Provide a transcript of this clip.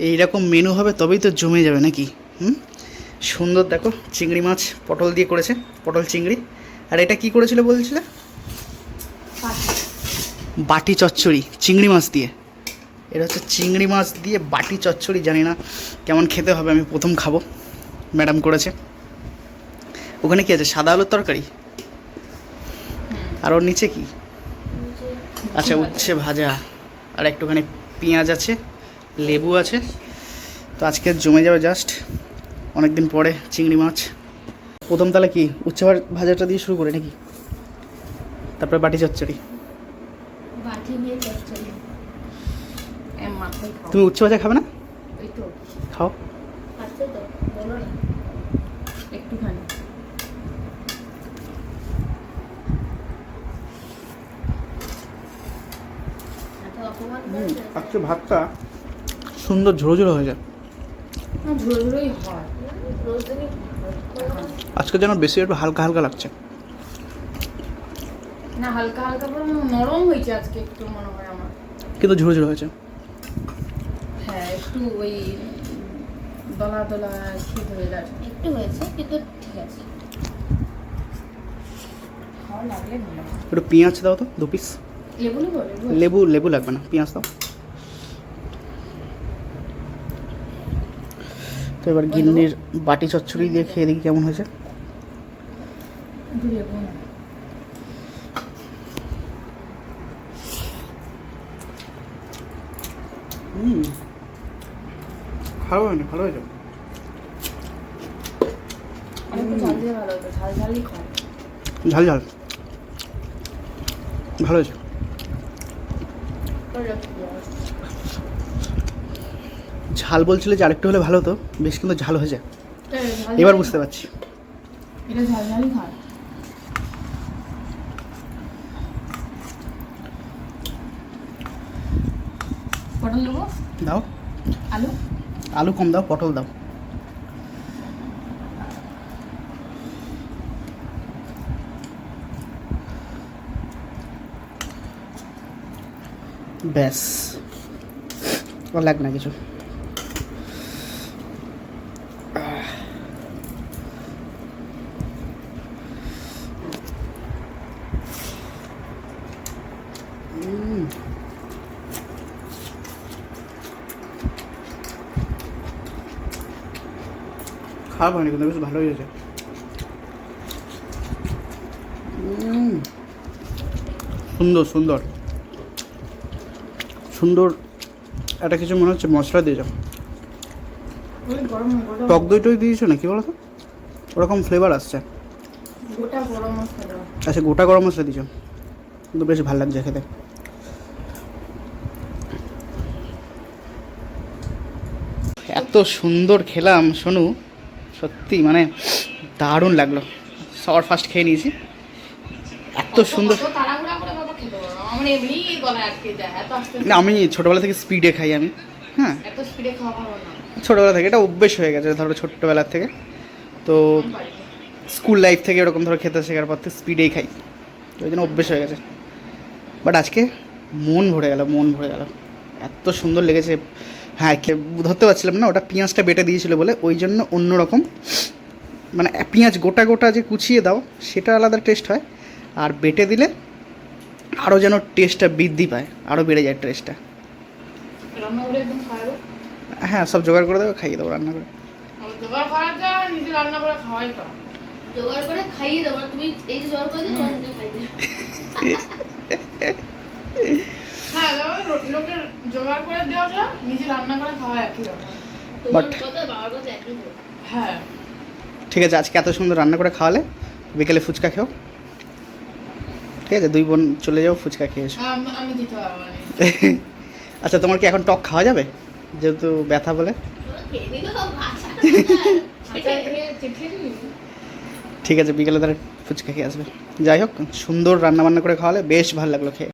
এইরকম মেনু হবে তবেই তো জমে যাবে নাকি। সুন্দর দেখো চিংড়ি মাছ পটল দিয়ে করেছে, পটল চিংড়ি। আর এটা কি করেছিল বলছিলে? বাটি চচ্চড়ি চিংড়ি মাছ দিয়ে। এটা হচ্ছে চিংড়ি মাছ দিয়ে বাটি চচ্চড়ি, জানি না কেমন খেতে হবে, আমি প্রথম খাবো। ম্যাডাম করেছে। ওখানে কি আছে? সাদা আলুর তরকারি। আর ওর নিচে কি? আচ্ছা উচ্ছে ভাজা, আর একটুখানি পেঁয়াজ আছে, লেবু আছে। তো আজকে জমে যাবে জাস্ট, অনেক দিন পরে চিংড়ি মাছ। প্রথম তাহলে কি উচ্ছে ভাজাটা দিয়ে শুরু করে নাকি, তারপরে বাটি চচ্চড়ি? তুমি উচ্ছে ভাজা খাবে না? খাও। আজকে ভাতটা সুন্দর ঝোড়ো ঝোড়ো হয়ে যায়। আজকে যেন বেশি একটু হালকা হালকা লাগছে না, হালকা হালকা নরম হয়েছে আজকে একটু মনে হয় আমার, কিন্তু ঝোড়ো ঝোড়ো হয়েছে। হ্যাঁ একটু ওই দলা দলা শীত হয়ে যাচ্ছে একটু হয়েছে, কিন্তু ঠিক আছে। ভালো লাগলে ভালো। একটু পেঁয়াজ দাও তো 2 পিস। লেবু লেবু লাগবে না, পেঁয়াজ দাও। তো এবার গিন্নির বাটি চচ্চড়ি দিয়ে খেয়ে দেখি কেমন হয়েছে। ভালো হয়নি, ভালো হয়েছে। ঝাল ঝাল ভালো হয়েছে। ঝাল বলছিলে যে আরেকটু হলে ভালো হতো, বেশ কিন্তু ঝাল হয়েছে। এবার বুঝতে পারছি। এটা ঝাল ঝালই খায়। পটল দেবো? দাও। আলু? আলু কম দাও, পটল দাও। ব্যাস, আর লাগ না কিছু। খারাপ হয়নি কিন্তু বেশ ভালোই হয়েছে। সুন্দর সুন্দর সুন্দর। একটা কিছু মনে হচ্ছে মশলা দিয়ে যাও। টক দই টই দিয়েছো না কি বলো তো, ওরকম ফ্লেভার আসছে। আচ্ছা গোটা গরম মশলা দিয়েছো, কিন্তু বেশ ভালো লাগছে খেতে। এত সুন্দর খেলাম শোনু, সত্যি মানে দারুণ লাগলো। সবার ফার্স্ট খেয়ে নিয়েছি, এত সুন্দর। না আমি ছোটোবেলা থেকে স্পিডে খাই আমি। হ্যাঁ ছোটোবেলা থেকে এটা অভ্যেস হয়ে গেছে, ধরো ছোট্টবেলার থেকে। তো স্কুল লাইফ থেকে এরকম ধরো খেতে শেখার পর থেকে স্পিডেই খাই, তো ওই জন্য অভ্যেস হয়ে গেছে। বাট আজকে মন ভরে গেল, মন ভরে গেল, এত সুন্দর লেগেছে। হ্যাঁ ধরতে পারছিলাম না, ওটা পেঁয়াজটা বেটে দিয়েছিল বলে ওই জন্য অন্যরকম। মানে পেঁয়াজ গোটা গোটা যে কুচিয়ে দাও সেটা আলাদা টেস্ট হয়, আর বেটে দিলে আরও যেন টেস্টটা বৃদ্ধি পায়, আরও বেড়ে যায় টেস্টটা। হ্যাঁ সব জোগাড় করে দেবো, খাইয়ে দেবো রান্না করে। ঠিক আছে, আজকে এত সুন্দর রান্না করে খাওয়ালে বিকেলে ফুচকা খেও। ঠিক আছে, 2 বোন চলে যাও, ফুচকা খেয়ে এসো। আচ্ছা তোমার কি এখন টক খাওয়া যাবে, যেহেতু ব্যথা বলে? ঠিক আছে, বিকেলে তাহলে ফুচকা খেয়ে আসবে। যাই হোক, সুন্দর রান্না বান্না করে খাওয়ালে বেশ ভালো লাগলো খেয়ে।